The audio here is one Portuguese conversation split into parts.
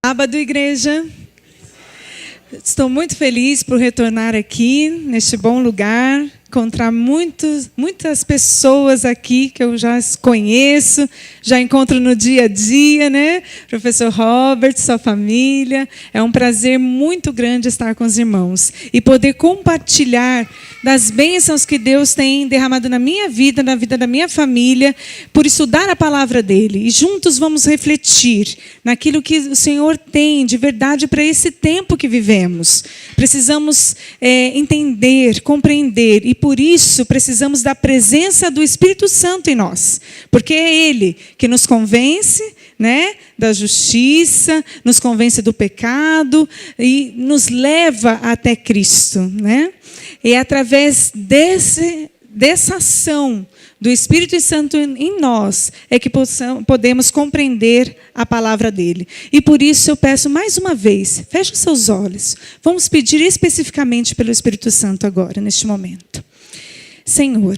Sábado, igreja. Estou muito feliz por retornar aqui, neste bom lugar, encontrar muitas pessoas aqui que eu já conheço, já encontro no dia a dia, né? Professor Robert, sua família. É um prazer muito grande estar com os irmãos e poder compartilhar das bênçãos que Deus tem derramado na minha vida, na vida da minha família, por estudar a palavra dele. E juntos vamos refletir naquilo que o Senhor tem de verdade para esse tempo que vivemos. Precisamos entender, compreender, e por isso precisamos da presença do Espírito Santo em nós, porque é Ele que nos convence, né, da justiça, nos convence do pecado e nos leva até Cristo, né? E é através dessa ação do Espírito Santo em nós é que podemos compreender a palavra dele. E por isso eu peço mais uma vez, feche os seus olhos. Vamos pedir especificamente pelo Espírito Santo agora, neste momento. Senhor,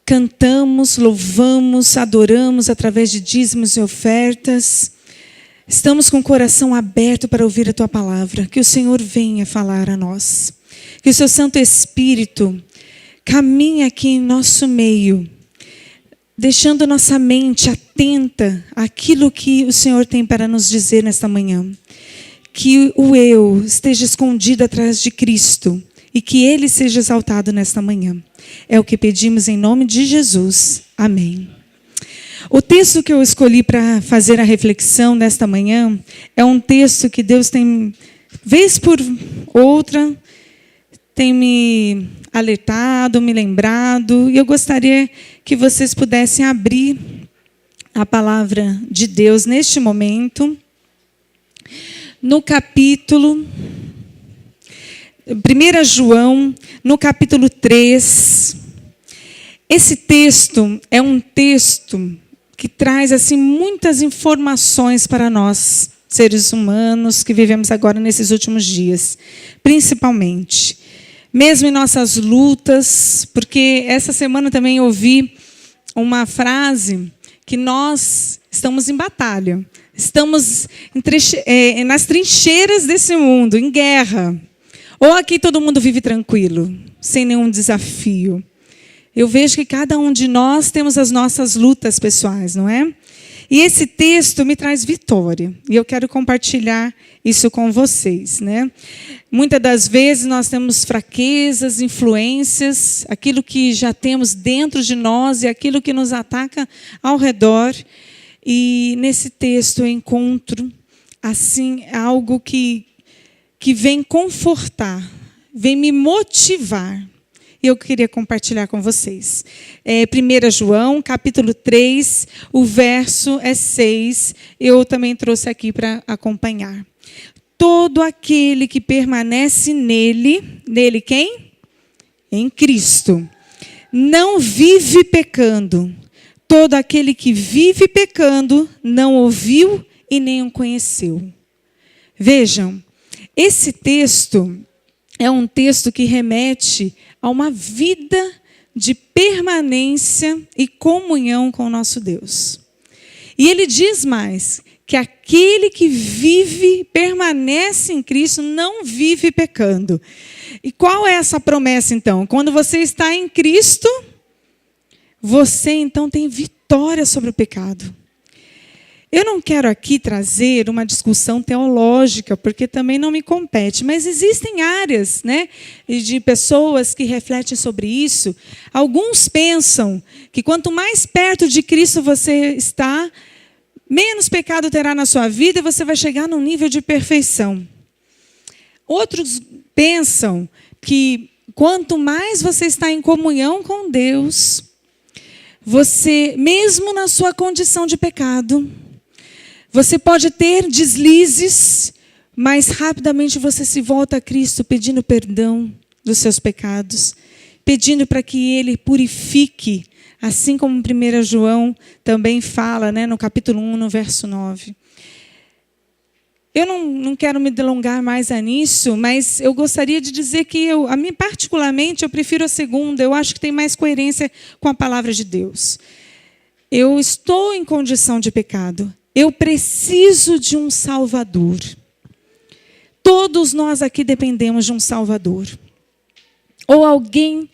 cantamos, louvamos, adoramos através de dízimos e ofertas. Estamos com o coração aberto para ouvir a tua palavra. Que o Senhor venha falar a nós. Que o seu Santo Espírito caminhe aqui em nosso meio, deixando nossa mente atenta àquilo que o Senhor tem para nos dizer nesta manhã. Que o eu esteja escondido atrás de Cristo e que Ele seja exaltado nesta manhã. É o que pedimos em nome de Jesus. Amém. O texto que eu escolhi para fazer a reflexão nesta manhã é um texto que Deus tem, vez por outra, tem me alertado, me lembrado, e eu gostaria que vocês pudessem abrir a palavra de Deus neste momento, no capítulo 1 João, no capítulo 3. Esse texto é um texto que traz assim muitas informações para nós, seres humanos que vivemos agora nesses últimos dias, principalmente. Mesmo em nossas lutas, porque essa semana também ouvi uma frase que nós estamos em batalha, estamos nas trincheiras desse mundo, em guerra. Ou aqui todo mundo vive tranquilo, sem nenhum desafio. Eu vejo que cada um de nós temos as nossas lutas pessoais, não é? E esse texto me traz vitória. E eu quero compartilhar isso com vocês, né? Muitas das vezes nós temos fraquezas, influências, aquilo que já temos dentro de nós e aquilo que nos ataca ao redor. E nesse texto eu encontro assim algo que vem confortar, vem me motivar. E eu queria compartilhar com vocês. 1 João, capítulo 3, o verso é 6. Eu também trouxe aqui para acompanhar. Todo aquele que permanece nele quem? Em Cristo, não vive pecando. Todo aquele que vive pecando não ouviu e nem o conheceu. Vejam, esse texto é um texto que remete a uma vida de permanência e comunhão com o nosso Deus. E ele diz mais, que aquele que vive, permanece em Cristo, não vive pecando. E qual é essa promessa, então? Quando você está em Cristo, você, então, tem vitória sobre o pecado. Eu não quero aqui trazer uma discussão teológica, porque também não me compete, mas existem áreas, né, de pessoas que refletem sobre isso. Alguns pensam que quanto mais perto de Cristo você está, menos pecado terá na sua vida e você vai chegar num nível de perfeição. Outros pensam que quanto mais você está em comunhão com Deus, você, mesmo na sua condição de pecado, você pode ter deslizes, mas rapidamente você se volta a Cristo pedindo perdão dos seus pecados, pedindo para que Ele purifique, assim como 1 João também fala, né, no capítulo 1, no verso 9. Eu não quero me delongar mais nisso, mas eu gostaria de dizer que a mim particularmente, eu prefiro a segunda, eu acho que tem mais coerência com a palavra de Deus. Eu estou em condição de pecado. Eu preciso de um Salvador. Todos nós aqui dependemos de um Salvador. Ou alguém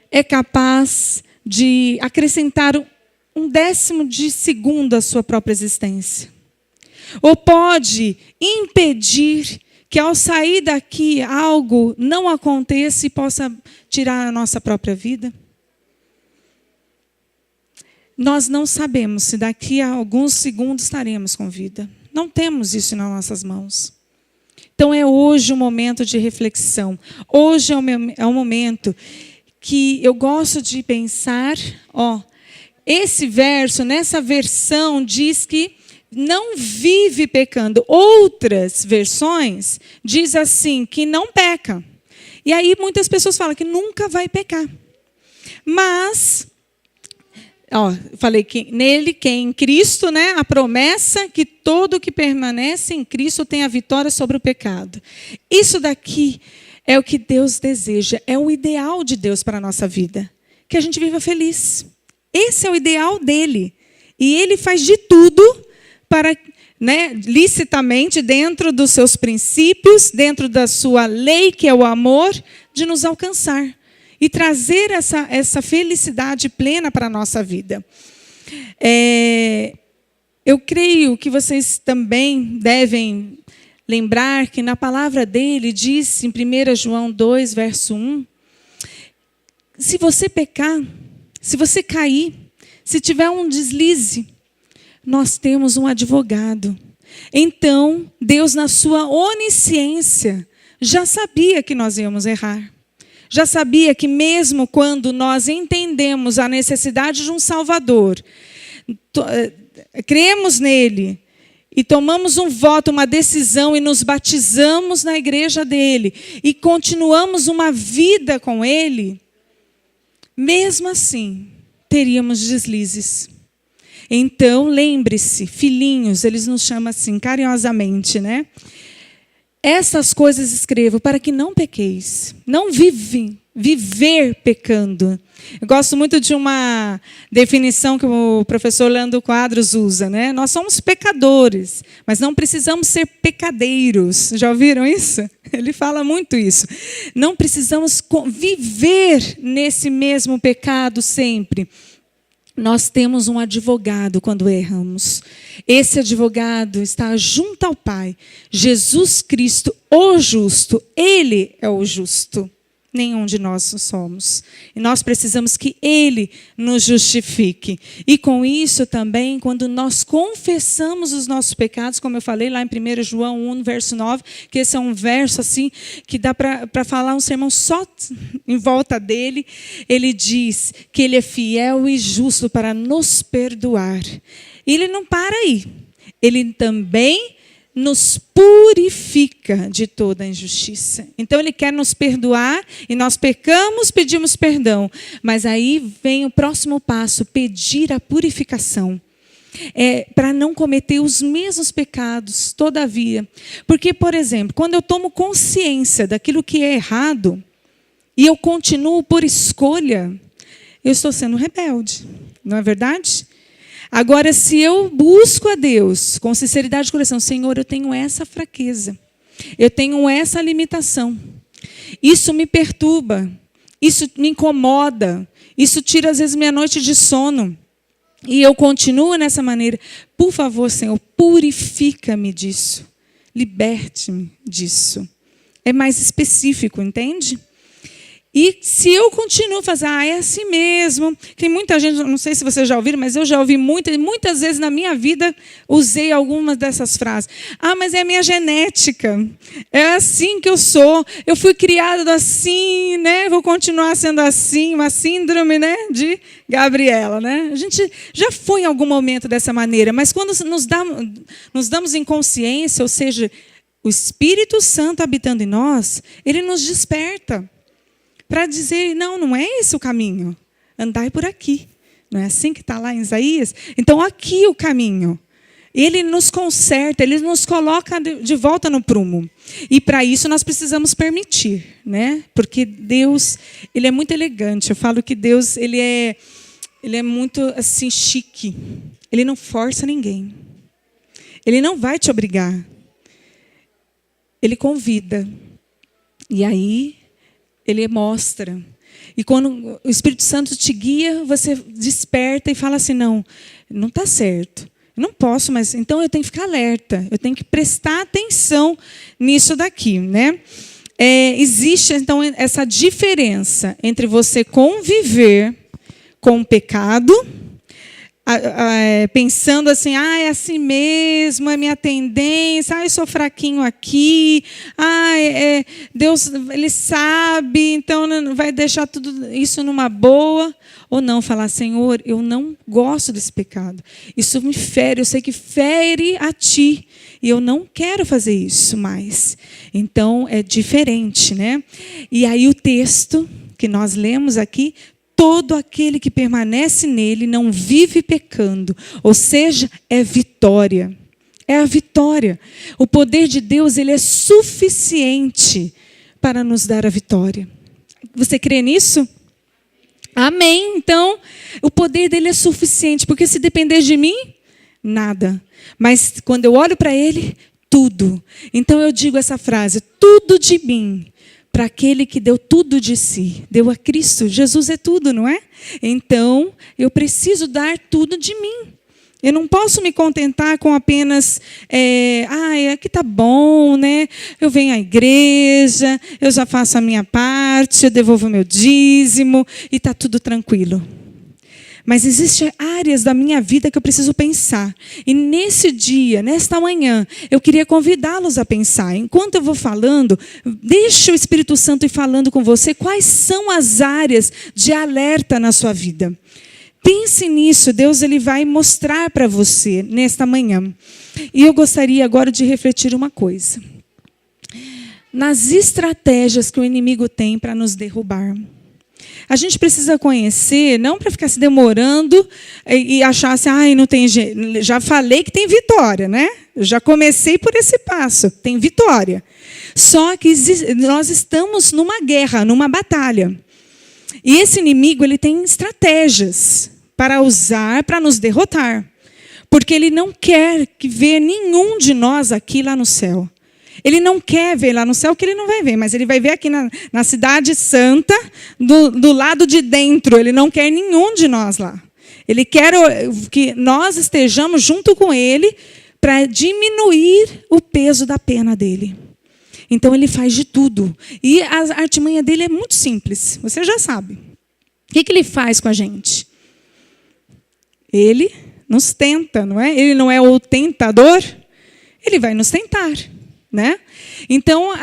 é capaz de acrescentar um décimo de segundo à sua própria existência. Ou pode impedir que ao sair daqui algo não aconteça e possa tirar a nossa própria vida. Nós não sabemos se daqui a alguns segundos estaremos com vida. Não temos isso nas nossas mãos. Então é hoje um momento de reflexão. Hoje é um momento que eu gosto de pensar, esse verso, nessa versão, diz que não vive pecando. Outras versões diz assim, que não peca. E aí muitas pessoas falam que nunca vai pecar. Mas, falei que nele, que é em Cristo, né, a promessa que todo que permanece em Cristo tem a vitória sobre o pecado. Isso daqui é o que Deus deseja, é o ideal de Deus para a nossa vida. Que a gente viva feliz. Esse é o ideal dele. E ele faz de tudo para, licitamente, dentro dos seus princípios, dentro da sua lei, que é o amor, de nos alcançar. E trazer essa felicidade plena para a nossa vida. Eu creio que vocês também devem lembrar que na palavra dele diz em 1 João 2, verso 1, se você pecar, se você cair, se tiver um deslize, nós temos um advogado. Então, Deus, na sua onisciência, já sabia que nós íamos errar. Já sabia que mesmo quando nós entendemos a necessidade de um Salvador, cremos nele e tomamos um voto, uma decisão e nos batizamos na igreja dele e continuamos uma vida com ele, mesmo assim, teríamos deslizes. Então, lembre-se, filhinhos, eles nos chamam assim carinhosamente, né? Essas coisas escrevo para que não pequeis. Não viver pecando. Eu gosto muito de uma definição que o professor Leandro Quadros usa, né? Nós somos pecadores, mas não precisamos ser pecadeiros. Já ouviram isso? Ele fala muito isso. Não precisamos viver nesse mesmo pecado sempre. Nós temos um advogado quando erramos. Esse advogado está junto ao Pai. Jesus Cristo, o justo. Ele é o justo. Nenhum de nós somos. E nós precisamos que Ele nos justifique. E com isso também, quando nós confessamos os nossos pecados, como eu falei lá em 1 João 1, verso 9, que esse é um verso assim, que dá para falar um sermão só em volta dele. Ele diz que Ele é fiel e justo para nos perdoar. E Ele não para aí. Ele também nos purifica de toda injustiça. Então, Ele quer nos perdoar e nós pecamos, pedimos perdão. Mas aí vem o próximo passo, pedir a purificação. Para não cometer os mesmos pecados, todavia. Porque, por exemplo, quando eu tomo consciência daquilo que é errado e eu continuo por escolha, eu estou sendo rebelde. Não é verdade? Agora, se eu busco a Deus com sinceridade de coração, Senhor, eu tenho essa fraqueza, eu tenho essa limitação, isso me perturba, isso me incomoda, isso tira às vezes minha noite de sono, e eu continuo nessa maneira, por favor, Senhor, purifica-me disso, liberte-me disso. É mais específico, entende? E se eu continuo fazendo, é assim mesmo. Tem muita gente, não sei se vocês já ouviram, mas eu já ouvi muitas vezes na minha vida, usei algumas dessas frases. Mas é a minha genética. É assim que eu sou. Eu fui criada assim, né? Vou continuar sendo assim, uma síndrome, né, de Gabriela, né? A gente já foi em algum momento dessa maneira, mas quando nos damos em consciência, ou seja, o Espírito Santo habitando em nós, ele nos desperta. Para dizer, não é esse o caminho. Andai por aqui. Não é assim que está lá em Isaías? Então, aqui o caminho. Ele nos conserta, ele nos coloca de volta no prumo. E para isso nós precisamos permitir, né? Porque Deus, ele é muito elegante. Eu falo que Deus, ele é muito assim chique. Ele não força ninguém. Ele não vai te obrigar. Ele convida. E aí, ele mostra. E quando o Espírito Santo te guia, você desperta e fala assim, não está certo. Eu não posso, mas então eu tenho que ficar alerta. Eu tenho que prestar atenção nisso daqui, né? Existe, então, essa diferença entre você conviver com o pecado, pensando assim, é assim mesmo, é minha tendência, eu sou fraquinho aqui, Deus, Ele sabe, então vai deixar tudo isso numa boa, ou não, falar, Senhor, eu não gosto desse pecado, isso me fere, eu sei que fere a Ti, e eu não quero fazer isso mais. Então, é diferente, né? E aí o texto que nós lemos aqui, todo aquele que permanece nele não vive pecando, ou seja, é vitória. É a vitória. O poder de Deus, ele é suficiente para nos dar a vitória. Você crê nisso? Amém. Então, o poder dele é suficiente, porque se depender de mim, nada. Mas quando eu olho para ele, tudo. Então eu digo essa frase, tudo de mim, para aquele que deu tudo de si, deu a Cristo. Jesus é tudo, não é? Então, eu preciso dar tudo de mim. Eu não posso me contentar com apenas, aqui está bom, né? Eu venho à igreja, eu já faço a minha parte, eu devolvo o meu dízimo e está tudo tranquilo. Mas existem áreas da minha vida que eu preciso pensar. E nesse dia, nesta manhã, eu queria convidá-los a pensar. Enquanto eu vou falando, deixa o Espírito Santo ir falando com você quais são as áreas de alerta na sua vida. Pense nisso, Deus ele vai mostrar para você nesta manhã. E eu gostaria agora de refletir uma coisa. Nas estratégias que o inimigo tem para nos derrubar. A gente precisa conhecer, não para ficar se demorando e achar assim, não tem jeito. Já falei que tem vitória, né? Já comecei por esse passo, tem vitória. Só que nós estamos numa guerra, numa batalha. E esse inimigo, ele tem estratégias para usar, para nos derrotar. Porque ele não quer que ver nenhum de nós aqui lá no céu. Ele não quer ver lá no céu, que ele não vai ver, mas ele vai ver aqui na cidade santa, do lado de dentro. Ele não quer nenhum de nós lá. Ele quer que nós estejamos junto com ele para diminuir o peso da pena dele. Então, ele faz de tudo. E a artimanha dele é muito simples. Você já sabe. O que ele faz com a gente? Ele nos tenta, não é? Ele não é o tentador. Ele vai nos tentar. Né? Então,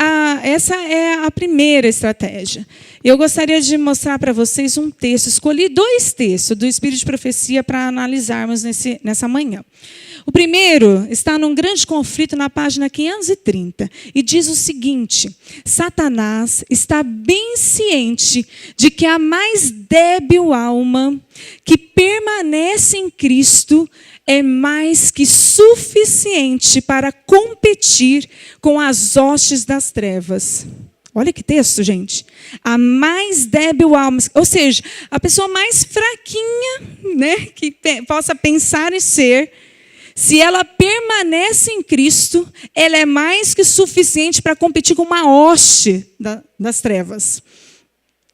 essa é a primeira estratégia. Eu gostaria de mostrar para vocês um texto. Escolhi 2 textos do Espírito de Profecia para analisarmos nessa manhã. O primeiro está num grande conflito na página 530 e diz o seguinte: Satanás está bem ciente de que a mais débil alma que permanece em Cristo é mais que suficiente para competir com as hostes das trevas. Olha que texto, gente. A mais débil alma, ou seja, a pessoa mais fraquinha, né, que possa pensar em ser, se ela permanece em Cristo, ela é mais que suficiente para competir com uma hoste das trevas.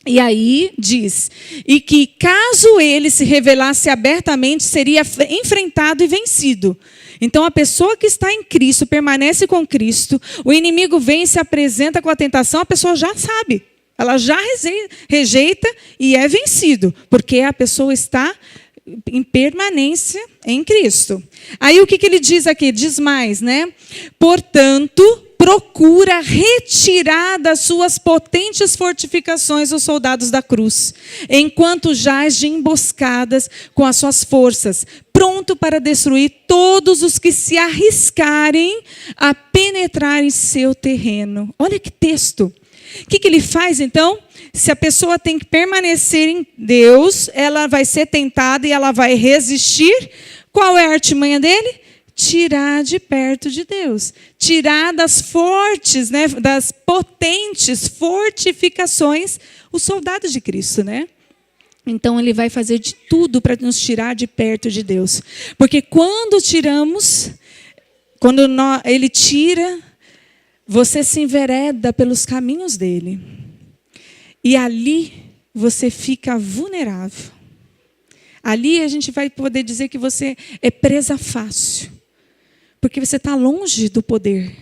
E aí diz, e que caso ele se revelasse abertamente, seria enfrentado e vencido. Então, a pessoa que está em Cristo, permanece com Cristo, o inimigo vem e se apresenta com a tentação, a pessoa já sabe. Ela já rejeita e é vencido, porque a pessoa está em permanência em Cristo. Aí o que ele diz aqui? Diz mais, né? Portanto, procura retirar das suas potentes fortificações os soldados da cruz, enquanto jaz de emboscadas com as suas forças, pronto para destruir todos os que se arriscarem a penetrar em seu terreno. Olha que texto. O que ele faz, então? Se a pessoa tem que permanecer em Deus, ela vai ser tentada e ela vai resistir. Qual é a artimanha dele? Tirar de perto de Deus. Tirar das fortes, né, das potentes fortificações, os soldados de Cristo, né? Então, ele vai fazer de tudo para nos tirar de perto de Deus. Porque quando tiramos, Quando ele tira, você se envereda pelos caminhos dele. E ali você fica vulnerável. Ali a gente vai poder dizer que você é presa fácil. Porque você está longe do poder.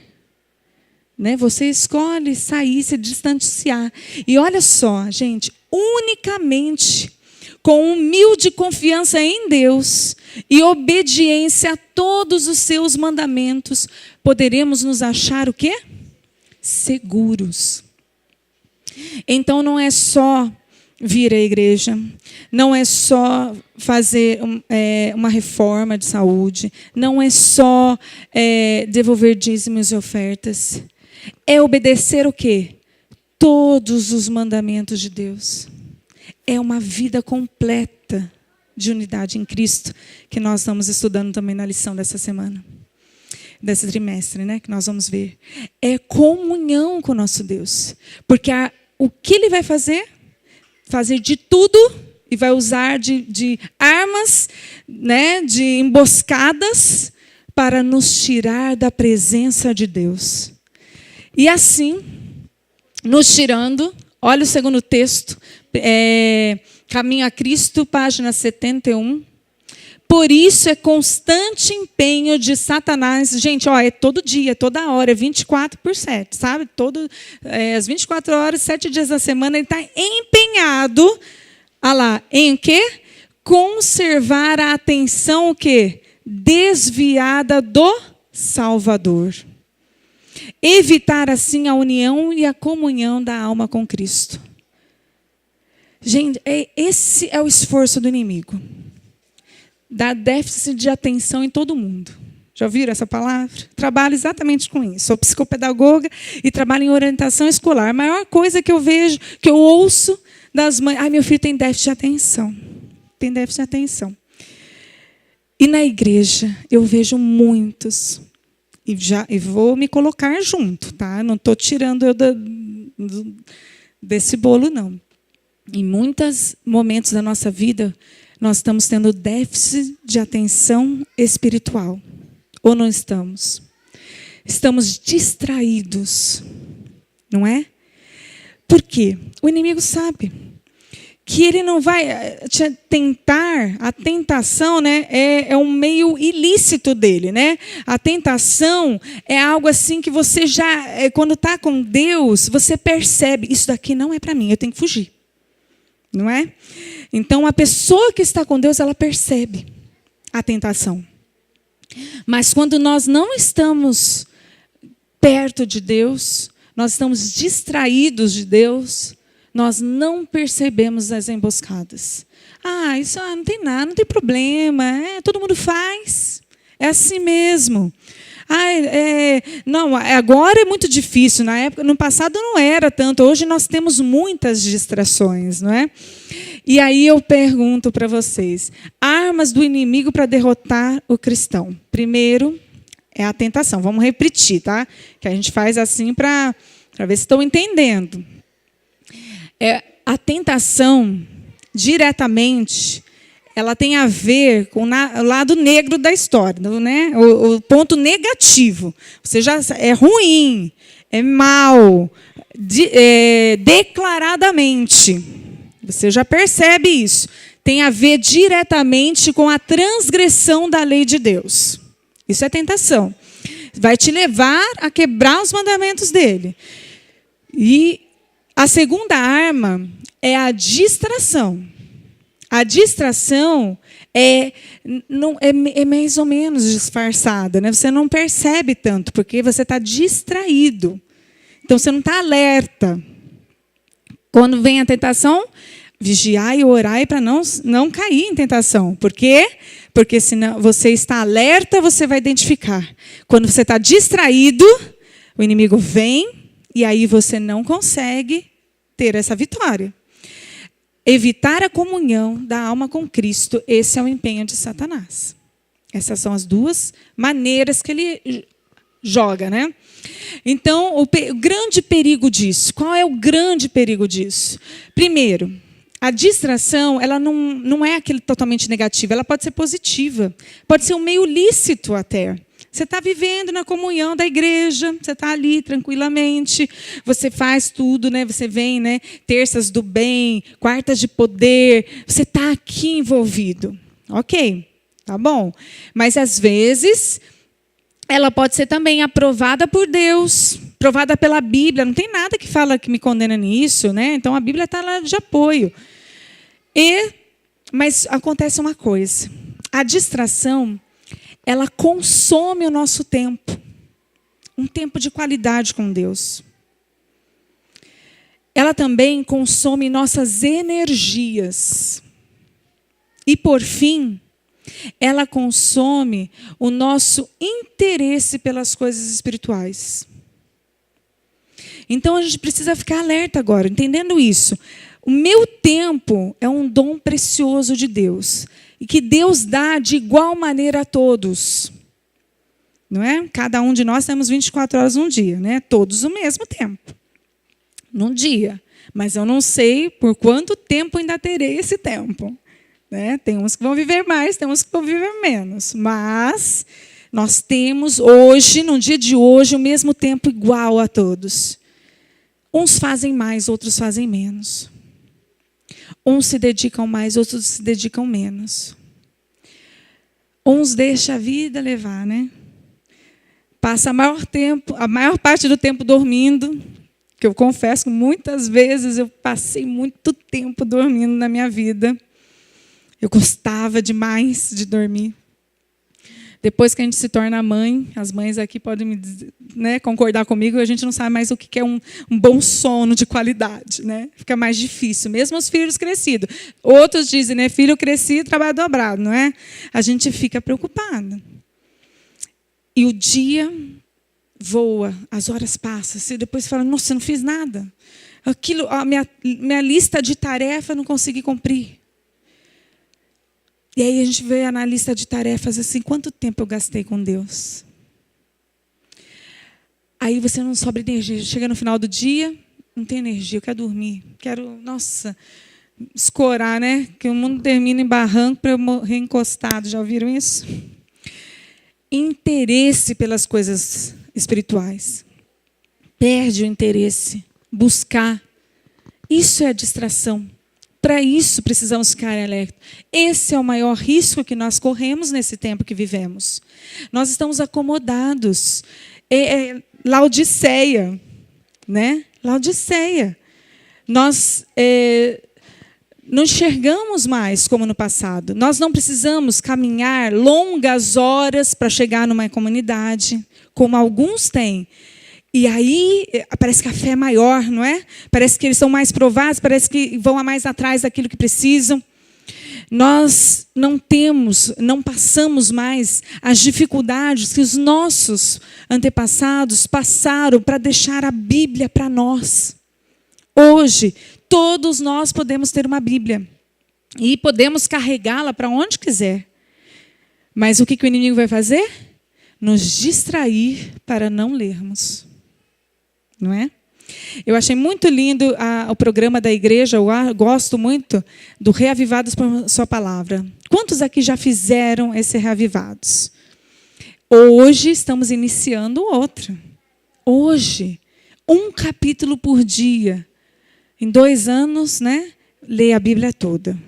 Né? Você escolhe sair, se distanciar. E olha só, gente, unicamente com humilde confiança em Deus e obediência a todos os seus mandamentos, poderemos nos achar o quê? Seguros. Então não é só vir à igreja, não é só fazer uma reforma de saúde, não é só devolver dízimos e ofertas. É obedecer o quê? Todos os mandamentos de Deus. É uma vida completa de unidade em Cristo, que nós estamos estudando também na lição dessa semana, desse trimestre, né, que nós vamos ver. É comunhão com o nosso Deus. Porque o que Ele vai fazer? Fazer de tudo e vai usar de armas, né, de emboscadas para nos tirar da presença de Deus. E assim, nos tirando, olha o segundo texto, Caminho a Cristo, página 71. Por isso é constante empenho de Satanás. Gente, é todo dia, toda hora, 24/7, sabe? As 24 horas, 7 dias da semana, ele está empenhado, em o quê? Conservar a atenção, o quê? Desviada do Salvador. Evitar, assim, a união e a comunhão da alma com Cristo. Gente, esse é o esforço do inimigo. Dar déficit de atenção em todo mundo. Já ouviram essa palavra? Trabalho exatamente com isso. Sou psicopedagoga e trabalho em orientação escolar. A maior coisa que eu vejo, que eu ouço das mães, meu filho tem déficit de atenção. Tem déficit de atenção. E na igreja eu vejo muitos, e vou me colocar junto, tá? Não estou tirando eu desse bolo, não. Em muitos momentos da nossa vida, nós estamos tendo déficit de atenção espiritual. Ou não estamos? Estamos distraídos. Não é? Por quê? O inimigo sabe que ele não vai te tentar. A tentação, né, é um meio ilícito dele. Né? A tentação é algo assim que você já, quando está com Deus, você percebe, isso daqui não é para mim, eu tenho que fugir. Não é? Então, a pessoa que está com Deus, ela percebe a tentação. Mas quando nós não estamos perto de Deus, nós estamos distraídos de Deus, nós não percebemos as emboscadas. Isso não tem nada, não tem problema, todo mundo faz, é assim mesmo. Não, agora é muito difícil. Na época, no passado não era tanto. Hoje nós temos muitas distrações, não é? E aí eu pergunto para vocês: armas do inimigo para derrotar o cristão. Primeiro é a tentação. Vamos repetir, tá? Que a gente faz assim para ver se estão entendendo. A tentação diretamente, ela tem a ver com o lado negro da história, né? O ponto negativo. Você já é ruim, é mal, declaradamente. Você já percebe isso. Tem a ver diretamente com a transgressão da lei de Deus. Isso é tentação. Vai te levar a quebrar os mandamentos dele. E a segunda arma é a distração. A distração é mais ou menos disfarçada, né? Você não percebe tanto, porque você está distraído. Então, você não está alerta. Quando vem a tentação, vigiai e orai para não cair em tentação. Por quê? Porque se você está alerta, você vai identificar. Quando você está distraído, o inimigo vem e aí você não consegue ter essa vitória. Evitar a comunhão da alma com Cristo, esse é o empenho de Satanás. Essas são as duas maneiras que ele joga, né? Então, o grande perigo disso. Qual é o grande perigo disso? Primeiro, a distração, ela não é aquele totalmente negativo, ela pode ser positiva. Pode ser um meio lícito até. Você está vivendo na comunhão da igreja, você está ali tranquilamente, você faz tudo, né? Você vem, né? Terças do bem, quartas de poder, você está aqui envolvido. Ok, tá bom. Mas às vezes ela pode ser também aprovada por Deus, aprovada pela Bíblia. Não tem nada que fala que me condena nisso, né? Então a Bíblia está lá de apoio. Mas acontece uma coisa: a distração, ela consome o nosso tempo, um tempo de qualidade com Deus. Ela também consome nossas energias. E, por fim, ela consome o nosso interesse pelas coisas espirituais. Então, a gente precisa ficar alerta agora, entendendo isso. O meu tempo é um dom precioso de Deus. E que Deus dá de igual maneira a todos. Não é? Cada um de nós temos 24 horas num dia, né? Todos o mesmo tempo. Num dia. Mas eu não sei por quanto tempo ainda terei esse tempo. Né? Tem uns que vão viver mais, tem uns que vão viver menos. Mas nós temos hoje, no dia de hoje, o mesmo tempo igual a todos. Uns fazem mais, outros fazem menos. Uns se dedicam mais, outros se dedicam menos. Uns deixam a vida levar, né? Passa a maior parte do tempo dormindo, que eu confesso que muitas vezes eu passei muito tempo dormindo na minha vida. Eu gostava demais de dormir. Depois que a gente se torna mãe, as mães aqui podem me dizer, né, concordar comigo, a gente não sabe mais o que é um bom sono de qualidade. Né? Fica mais difícil, mesmo os filhos crescidos. Outros dizem, né, filho crescido, trabalho dobrado. Não é? A gente fica preocupada. E o dia voa, as horas passam. Você depois fala, nossa, eu não fiz nada. A minha lista de tarefa eu não consegui cumprir. E aí a gente vê na lista de tarefas assim, quanto tempo eu gastei com Deus? Aí você não sobra energia. Chega no final do dia, não tem energia, eu quero dormir. Quero, nossa, escorar, né? Que o mundo termina em barranco para eu morrer encostado. Já ouviram isso? Interesse pelas coisas espirituais. Perde o interesse. Buscar. Isso é distração. Para isso, precisamos ficar alerta. Esse é o maior risco que nós corremos nesse tempo que vivemos. Nós estamos acomodados. Laodiceia. Né? Laodiceia. Nós não enxergamos mais como no passado. Nós não precisamos caminhar longas horas para chegar numa comunidade, como alguns têm. E aí, parece que a fé é maior, não é? Parece que eles são mais provados, parece que vão mais atrás daquilo que precisam. Nós não passamos mais as dificuldades que os nossos antepassados passaram para deixar a Bíblia para nós. Hoje, todos nós podemos ter uma Bíblia. E podemos carregá-la para onde quiser. Mas o que o inimigo vai fazer? Nos distrair para não lermos. Não é? Eu achei muito lindo o programa da igreja, eu gosto muito do Reavivados por Sua Palavra. Quantos aqui já fizeram esse Reavivados? Hoje estamos iniciando outro. Hoje, um capítulo por dia. Em 2 anos, né, lê a Bíblia toda.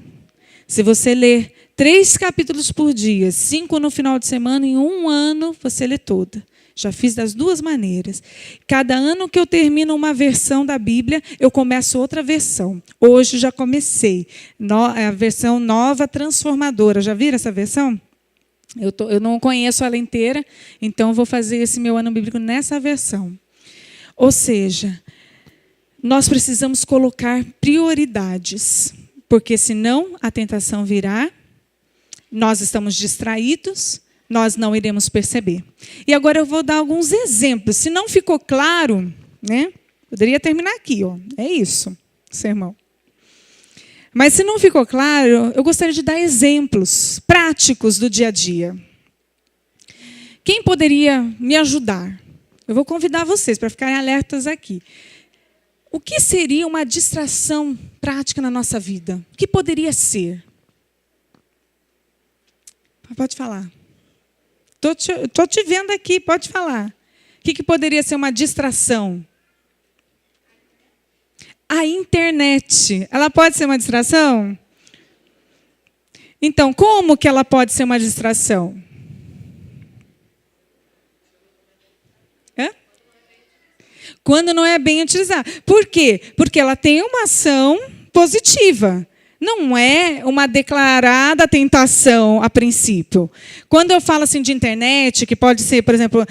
Se você ler 3 capítulos por dia, 5 no final de semana, em 1 ano você lê toda. Já fiz das 2 maneiras. Cada ano que eu termino uma versão da Bíblia, eu começo outra versão. Hoje já comecei. A versão nova, transformadora. Já viram essa versão? Eu não conheço ela inteira, então vou fazer esse meu ano bíblico nessa versão. Ou seja, nós precisamos colocar prioridades, porque senão a tentação virá, nós estamos distraídos, nós não iremos perceber. E agora eu vou dar alguns exemplos. Se não ficou claro, né? Poderia terminar aqui, ó. É isso, sermão. Mas se não ficou claro, eu gostaria de dar exemplos práticos do dia a dia. Quem poderia me ajudar? Eu vou convidar vocês para ficarem alertas aqui. O que seria uma distração prática na nossa vida? O que poderia ser? Pode falar. Tô te vendo aqui, pode falar. O que poderia ser uma distração? A internet. Ela pode ser uma distração? Então, como que ela pode ser uma distração? Quando não é bem utilizada. Por quê? Porque ela tem uma ação positiva. Não é uma declarada tentação a princípio. Quando eu falo assim de internet, que pode ser, por exemplo,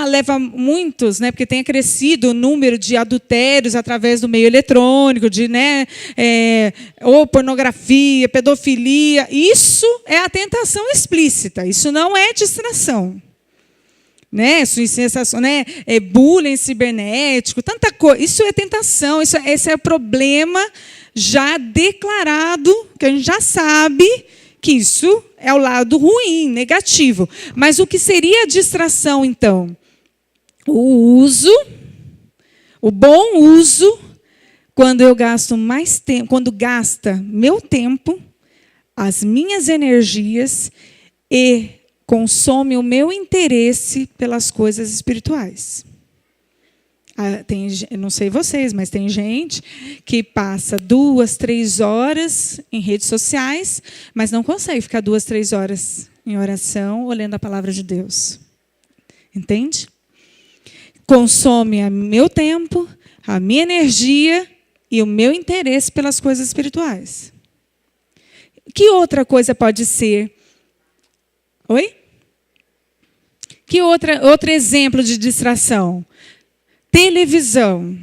leva muitos, né, porque tem crescido o número de adultérios através do meio eletrônico, de, né, ou pornografia, pedofilia. Isso é a tentação explícita. Isso não é distração. Né, sensação, né, bullying cibernético, tanta coisa. Isso é tentação, esse é o problema já declarado, que a gente já sabe que isso é o lado ruim, negativo. Mas o que seria a distração, então? O bom uso, quando eu gasto mais tempo, quando gasta meu tempo, as minhas energias e consome o meu interesse pelas coisas espirituais. Não sei vocês, mas tem gente que passa 2, 3 horas em redes sociais, mas não consegue ficar 2, 3 horas em oração ou lendo a palavra de Deus. Entende? Consome o meu tempo, a minha energia e o meu interesse pelas coisas espirituais. Que outra coisa pode ser? Oi? Que outro exemplo de distração? Televisão.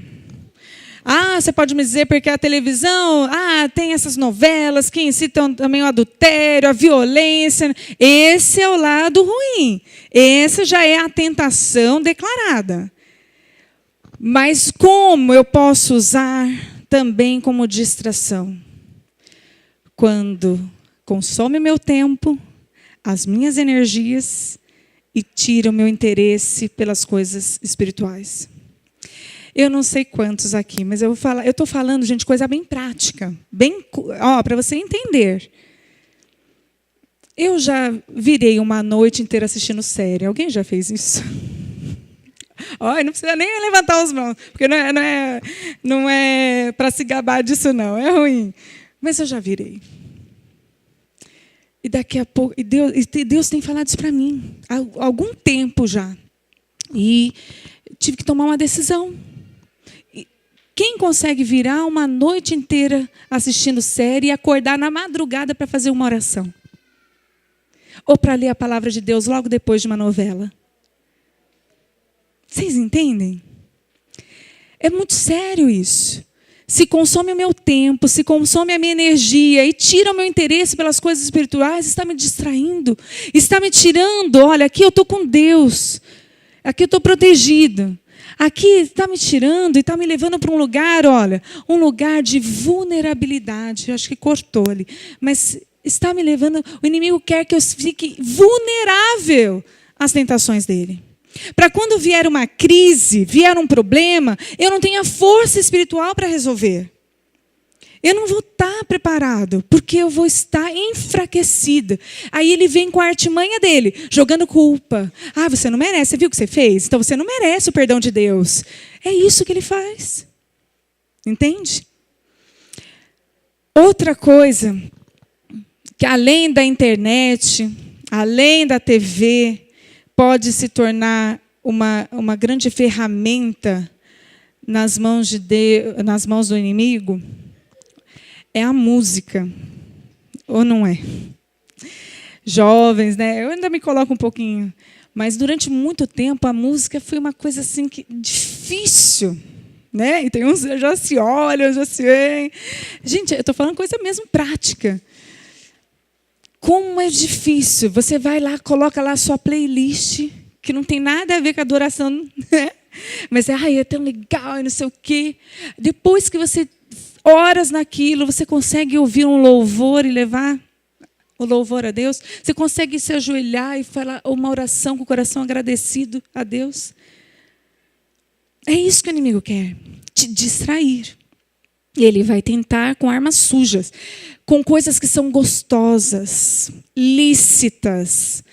Você pode me dizer porque a televisão tem essas novelas que incitam também o adultério, a violência. Esse é o lado ruim. Essa já é a tentação declarada. Mas como eu posso usar também como distração? Quando consome meu tempo, as minhas energias e tira o meu interesse pelas coisas espirituais. Eu não sei quantos aqui, mas eu estou falando, gente, coisa bem prática, para você entender. Eu já virei uma noite inteira assistindo série. Alguém já fez isso? Não precisa nem levantar as mãos, porque não é para se gabar disso, não. É ruim. Mas eu já virei. E daqui a pouco, Deus tem falado isso para mim há algum tempo já. E tive que tomar uma decisão. Quem consegue virar uma noite inteira assistindo série e acordar na madrugada para fazer uma oração? Ou para ler a palavra de Deus logo depois de uma novela? Vocês entendem? É muito sério isso. Se consome o meu tempo, se consome a minha energia e tira o meu interesse pelas coisas espirituais, está me distraindo, está me tirando. Olha, aqui eu estou com Deus, aqui eu estou protegido. Aqui está me tirando e está me levando para um lugar, um lugar de vulnerabilidade. Eu acho que cortou ali. Mas está me levando, o inimigo quer que eu fique vulnerável às tentações dele. Para quando vier uma crise, vier um problema, eu não tenha força espiritual para resolver. Eu não vou estar preparado, porque eu vou estar enfraquecida. Aí ele vem com a artimanha dele, jogando culpa. Você não merece, você viu o que você fez? Então você não merece o perdão de Deus. É isso que ele faz. Entende? Outra coisa, que além da internet, além da TV, pode se tornar uma grande ferramenta nas mãos do inimigo, é a música. Ou não é? Jovens, né? Eu ainda me coloco um pouquinho. Mas durante muito tempo a música foi uma coisa assim difícil. Né? E tem uns que já se olham, já se veem. Gente, eu estou falando coisa mesmo prática. Como é difícil. Você vai lá, coloca lá a sua playlist, que não tem nada a ver com a adoração, né? Mas é tão legal e não sei o quê. Depois que você horas naquilo, você consegue ouvir um louvor e levar o louvor a Deus? Você consegue se ajoelhar e falar uma oração com o coração agradecido a Deus? É isso que o inimigo quer, te distrair. E ele vai tentar com armas sujas, com coisas que são gostosas, lícitas,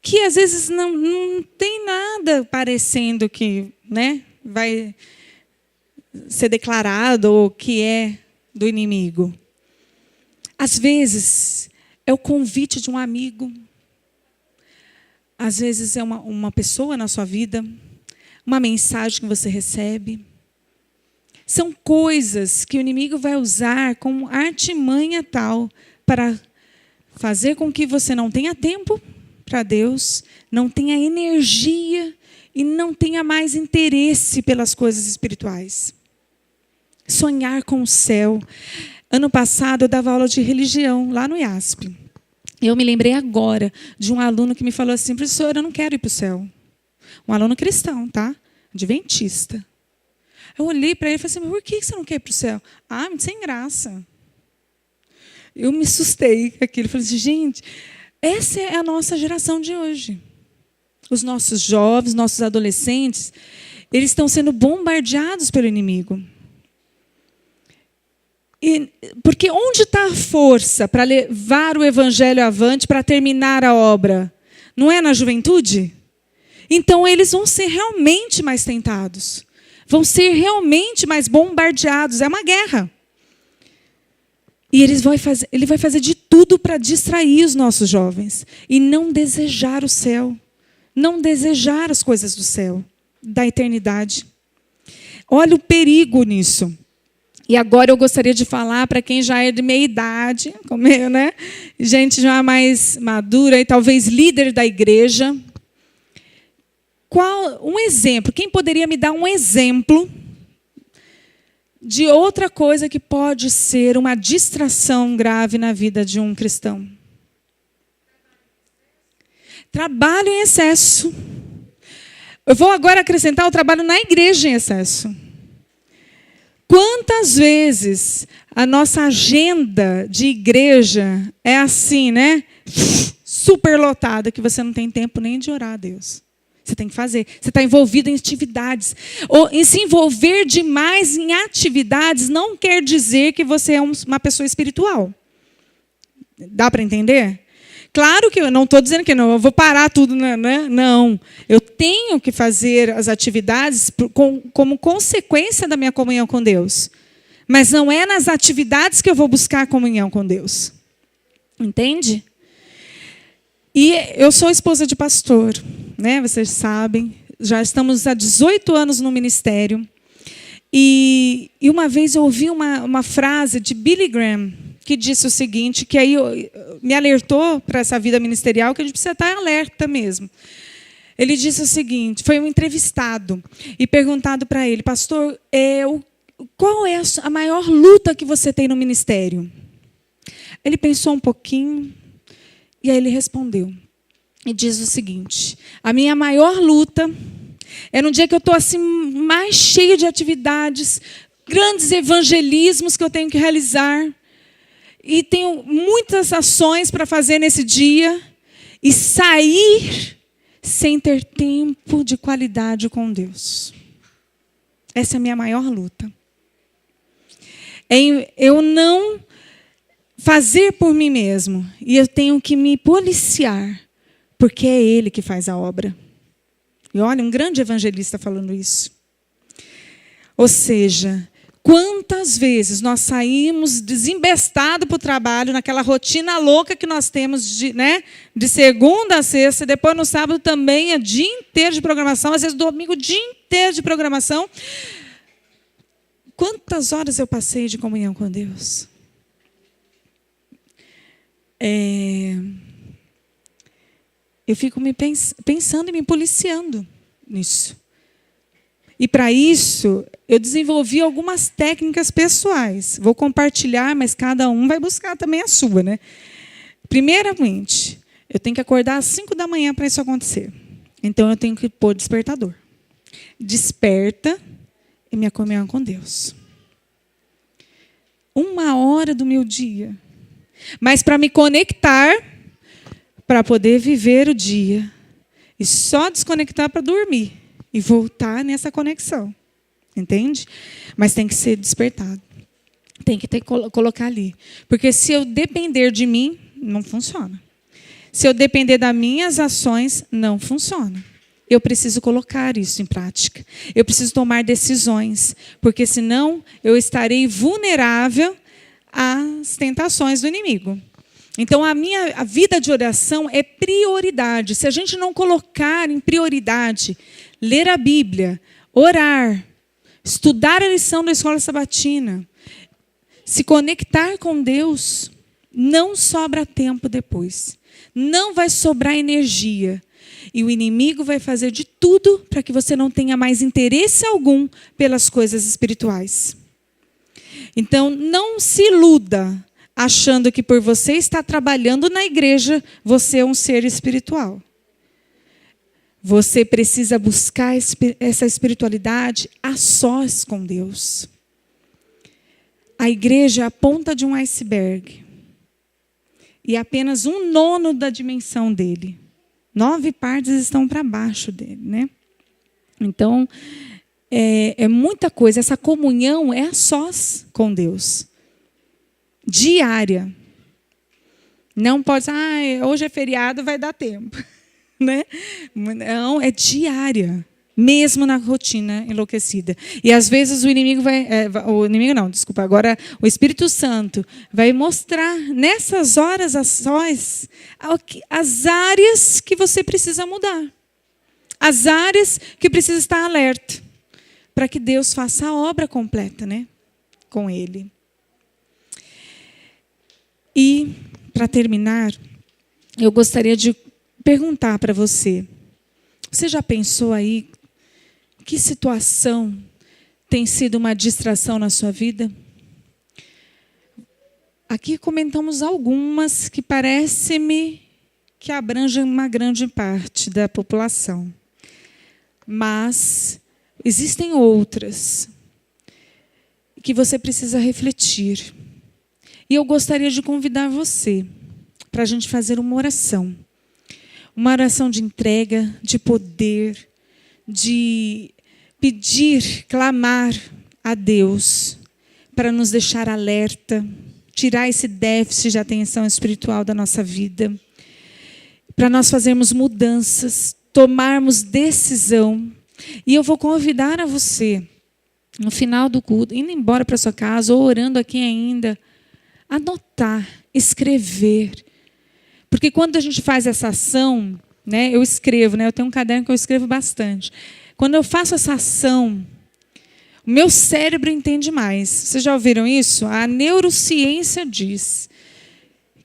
que às vezes não tem nada parecendo que, né, vai ser declarado ou que é do inimigo. Às vezes é o convite de um amigo. Às vezes é uma pessoa na sua vida, uma mensagem que você recebe. São coisas que o inimigo vai usar como artimanha tal para fazer com que você não tenha tempo para Deus, não tenha energia e não tenha mais interesse pelas coisas espirituais. Sonhar com o céu. Ano passado eu dava aula de religião lá no IASP. Eu me lembrei agora de um aluno que me falou assim: professora, eu não quero ir para o céu. Um aluno cristão, tá? Adventista. Eu olhei para ele e falei assim: mas por que você não quer ir para o céu? Ah, sem graça. Eu me assustei com aquilo. Falei assim: gente, essa é a nossa geração de hoje. Os nossos jovens, nossos adolescentes, eles estão sendo bombardeados pelo inimigo. Porque onde está a força para levar o evangelho avante, para terminar a obra? Não é na juventude? Então eles vão ser realmente mais tentados. Vão ser realmente mais bombardeados. É uma guerra. E ele vai fazer de tudo para distrair os nossos jovens. E não desejar o céu. Não desejar as coisas do céu, da eternidade. Olha o perigo nisso. E agora eu gostaria de falar para quem já é de meia idade, como eu, né? Gente já mais madura e talvez líder da igreja. Um exemplo? Quem poderia me dar um exemplo de outra coisa que pode ser uma distração grave na vida de um cristão? Trabalho em excesso. Eu vou agora acrescentar o trabalho na igreja em excesso. Quantas vezes a nossa agenda de igreja é assim, né? Superlotada, que você não tem tempo nem de orar a Deus. Você tem que fazer. Você está envolvido em atividades. Ou em se envolver demais em atividades não quer dizer que você é uma pessoa espiritual. Dá para entender? Claro que eu não estou dizendo que não, eu vou parar tudo, né? Não. Eu tenho que fazer as atividades como consequência da minha comunhão com Deus. Mas não é nas atividades que eu vou buscar a comunhão com Deus. Entende? E eu sou esposa de pastor, né? Vocês sabem. Já estamos há 18 anos no ministério. E uma vez eu ouvi uma frase de Billy Graham, que disse o seguinte, que aí me alertou para essa vida ministerial, que a gente precisa estar alerta mesmo. Ele disse o seguinte, foi um entrevistado, e perguntado para ele: pastor, qual é a maior luta que você tem no ministério? Ele pensou um pouquinho, e aí ele respondeu. E diz o seguinte: a minha maior luta é no dia que eu estou assim, mais cheio de atividades, grandes evangelismos que eu tenho que realizar, e tenho muitas ações para fazer nesse dia, e sair sem ter tempo de qualidade com Deus. Essa é a minha maior luta. Eu não fazer por mim mesmo, e eu tenho que me policiar, porque é Ele que faz a obra. E olha, um grande evangelista falando isso. Ou seja, quantas vezes nós saímos desembestados para o trabalho, naquela rotina louca que nós temos de segunda a sexta, e depois no sábado também é dia inteiro de programação, às vezes domingo dia inteiro de programação. Quantas horas eu passei de comunhão com Deus? Eu fico pensando e me policiando nisso. E para isso, eu desenvolvi algumas técnicas pessoais. Vou compartilhar, mas cada um vai buscar também a sua, né? Primeiramente, eu tenho que acordar às 5 da manhã para isso acontecer. Então, eu tenho que pôr despertador. Desperta e minha comunhão com Deus. 1 hora do meu dia. Mas para me conectar, para poder viver o dia. E só desconectar para dormir. E voltar nessa conexão. Entende? Mas tem que ser despertado. Tem que colocar ali. Porque se eu depender de mim, não funciona. Se eu depender das minhas ações, não funciona. Eu preciso colocar isso em prática. Eu preciso tomar decisões, porque senão eu estarei vulnerável às tentações do inimigo. Então, a vida de oração é prioridade. Se a gente não colocar em prioridade, ler a Bíblia, orar, estudar a lição da escola sabatina, se conectar com Deus, não sobra tempo depois. Não vai sobrar energia. E o inimigo vai fazer de tudo para que você não tenha mais interesse algum pelas coisas espirituais. Então, não se iluda achando que por você estar trabalhando na igreja, você é um ser espiritual. Você precisa buscar essa espiritualidade a sós com Deus. A igreja é a ponta de um iceberg. E apenas 1/9 da dimensão dele. 9 partes estão para baixo dele, né? Então, é muita coisa. Essa comunhão é a sós com Deus. Diária. Não pode ser, hoje é feriado, vai dar tempo. Né? Não, é diária. Mesmo na rotina enlouquecida. E às vezes o inimigo agora o Espírito Santo vai mostrar nessas horas a sós as áreas que você precisa mudar. As áreas que precisa estar alerta. Para que Deus faça a obra completa, né? Com ele. E, para terminar, eu gostaria de perguntar para você. Você já pensou aí que situação tem sido uma distração na sua vida? Aqui comentamos algumas que parece-me que abrangem uma grande parte da população. Mas existem outras que você precisa refletir. E eu gostaria de convidar você para a gente fazer uma oração. Uma oração de entrega, de poder, de pedir, clamar a Deus para nos deixar alerta, tirar esse déficit de atenção espiritual da nossa vida, para nós fazermos mudanças, tomarmos decisão. E eu vou convidar a você, no final do culto, indo embora para sua casa, ou orando aqui ainda, anotar, escrever. Porque quando a gente faz essa ação, né, eu escrevo, né, eu tenho um caderno que eu escrevo bastante. Quando eu faço essa ação, o meu cérebro entende mais. Vocês já ouviram isso? A neurociência diz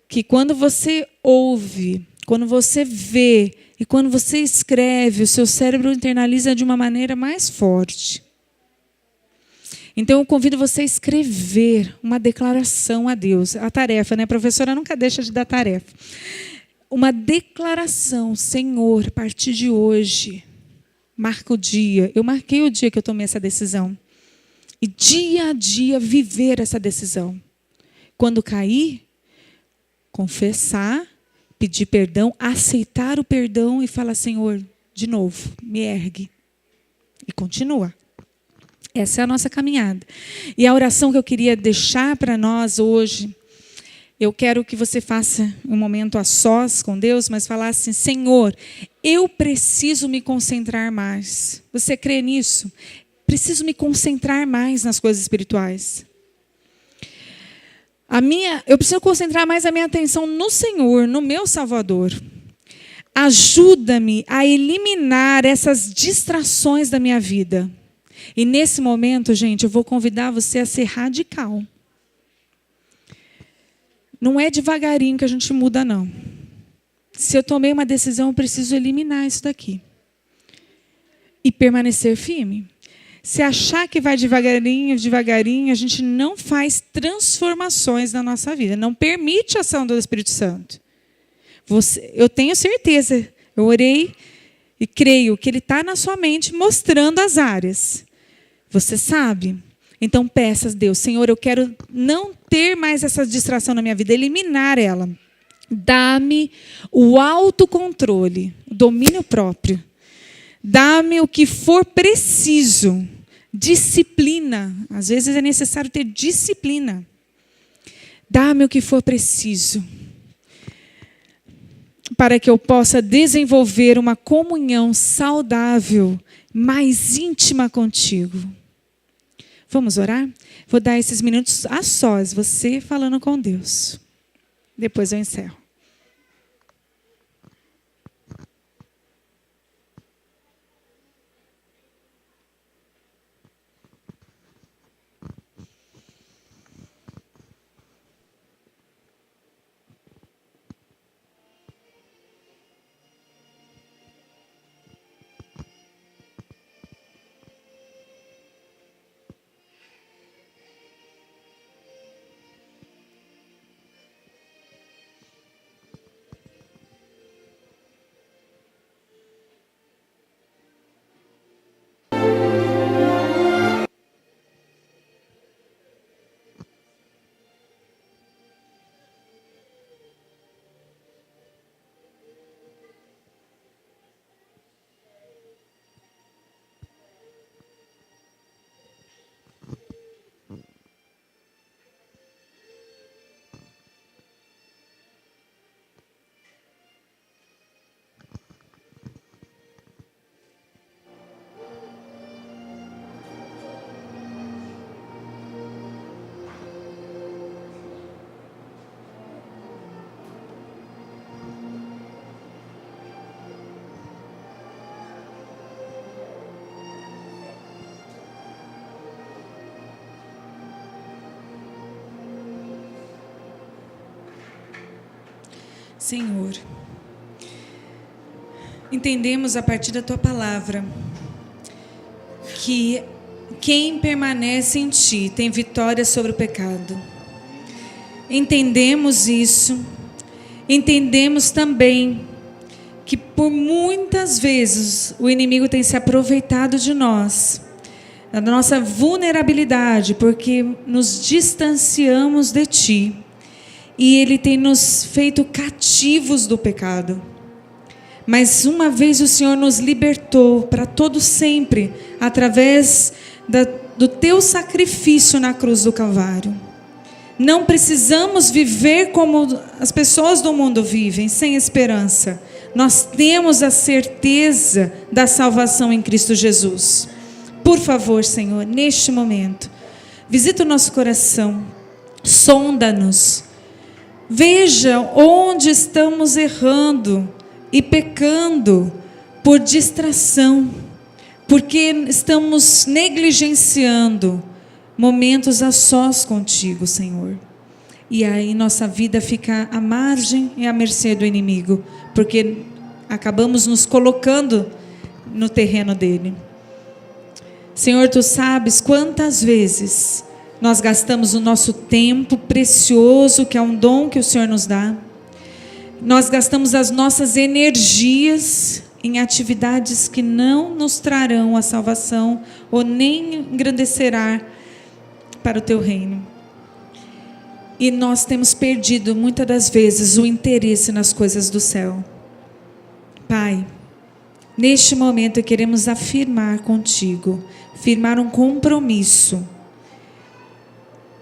que quando você ouve, quando você vê e quando você escreve, o seu cérebro internaliza de uma maneira mais forte. Então, eu convido você a escrever uma declaração a Deus. A tarefa, né? A professora nunca deixa de dar tarefa. Uma declaração, Senhor, a partir de hoje, marca o dia. Eu marquei o dia que eu tomei essa decisão. E dia a dia viver essa decisão. Quando cair, confessar, pedir perdão, aceitar o perdão e falar, Senhor, de novo, me ergue. E continua. Essa é a nossa caminhada. E a oração que eu queria deixar para nós hoje, eu quero que você faça um momento a sós com Deus, mas falar assim, Senhor, eu preciso me concentrar mais. Você crê nisso? Preciso me concentrar mais nas coisas espirituais. Eu preciso concentrar mais a minha atenção no Senhor, no meu Salvador. Ajuda-me a eliminar essas distrações da minha vida. E nesse momento, gente, eu vou convidar você a ser radical. Não é devagarinho que a gente muda, não. Se eu tomei uma decisão, eu preciso eliminar isso daqui. E permanecer firme. Se achar que vai devagarinho, a gente não faz transformações na nossa vida. Não permite a ação do Espírito Santo. Eu tenho certeza, eu orei e creio que Ele está na sua mente mostrando as áreas. Você sabe? Então peça a Deus, Senhor, eu quero não ter mais essa distração na minha vida, eliminar ela. Dá-me o autocontrole, o domínio próprio. Dá-me o que for preciso. Disciplina. Às vezes é necessário ter disciplina. Dá-me o que for preciso. para que eu possa desenvolver uma comunhão saudável, mais íntima contigo. Vamos orar? Vou dar esses minutos a sós, você falando com Deus. Depois eu encerro. Senhor, entendemos a partir da Tua palavra que quem permanece em Ti tem vitória sobre o pecado. Entendemos isso, entendemos também que por muitas vezes o inimigo tem se aproveitado de nós, da nossa vulnerabilidade, porque nos distanciamos de Ti. E ele tem nos feito cativos do pecado. Mas uma vez o Senhor nos libertou para todo sempre, através do teu sacrifício na cruz do Calvário. Não precisamos viver como as pessoas do mundo vivem, sem esperança. Nós temos a certeza da salvação em Cristo Jesus. Por favor, Senhor, neste momento, visita o nosso coração, sonda-nos. Veja onde estamos errando e pecando por distração, porque estamos negligenciando momentos a sós contigo, Senhor. E aí nossa vida fica à margem e à mercê do inimigo, porque acabamos nos colocando no terreno dele. Senhor, Tu sabes quantas vezes nós gastamos o nosso tempo precioso, que é um dom que o Senhor nos dá. Nós gastamos as nossas energias em atividades que não nos trarão a salvação ou nem engrandecerá para o Teu reino. E nós temos perdido muitas das vezes o interesse nas coisas do céu. Pai, neste momento queremos afirmar contigo, firmar um compromisso.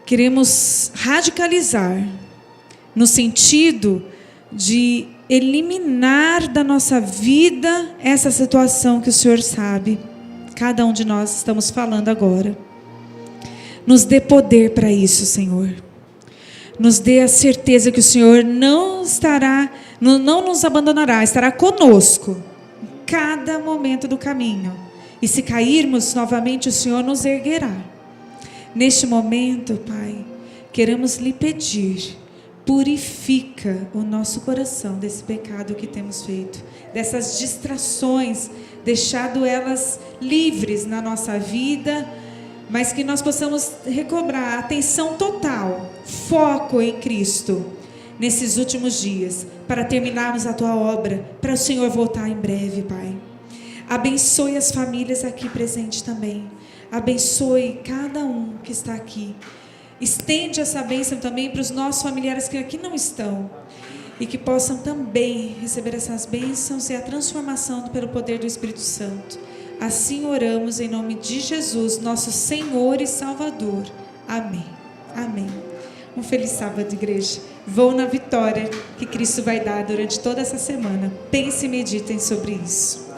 Queremos radicalizar no sentido de eliminar da nossa vida essa situação que o Senhor sabe. Cada um de nós estamos falando agora. Nos dê poder para isso, Senhor. Nos dê a certeza que o Senhor não nos abandonará, estará conosco em cada momento do caminho. E se cairmos novamente, o Senhor nos erguerá. Neste momento, Pai, queremos lhe pedir, purifica o nosso coração desse pecado que temos feito, dessas distrações, deixado elas livres na nossa vida, mas que nós possamos recobrar a atenção total, foco em Cristo, nesses últimos dias, para terminarmos a Tua obra, para o Senhor voltar em breve, Pai. Abençoe as famílias aqui presentes também. Abençoe cada um que está aqui. Estende essa bênção também para os nossos familiares que aqui não estão. E que possam também receber essas bênçãos e a transformação pelo poder do Espírito Santo. Assim oramos em nome de Jesus, nosso Senhor e Salvador. Amém. Amém. Um feliz sábado, igreja. Vou na vitória que Cristo vai dar durante toda essa semana. Pensem e meditem sobre isso.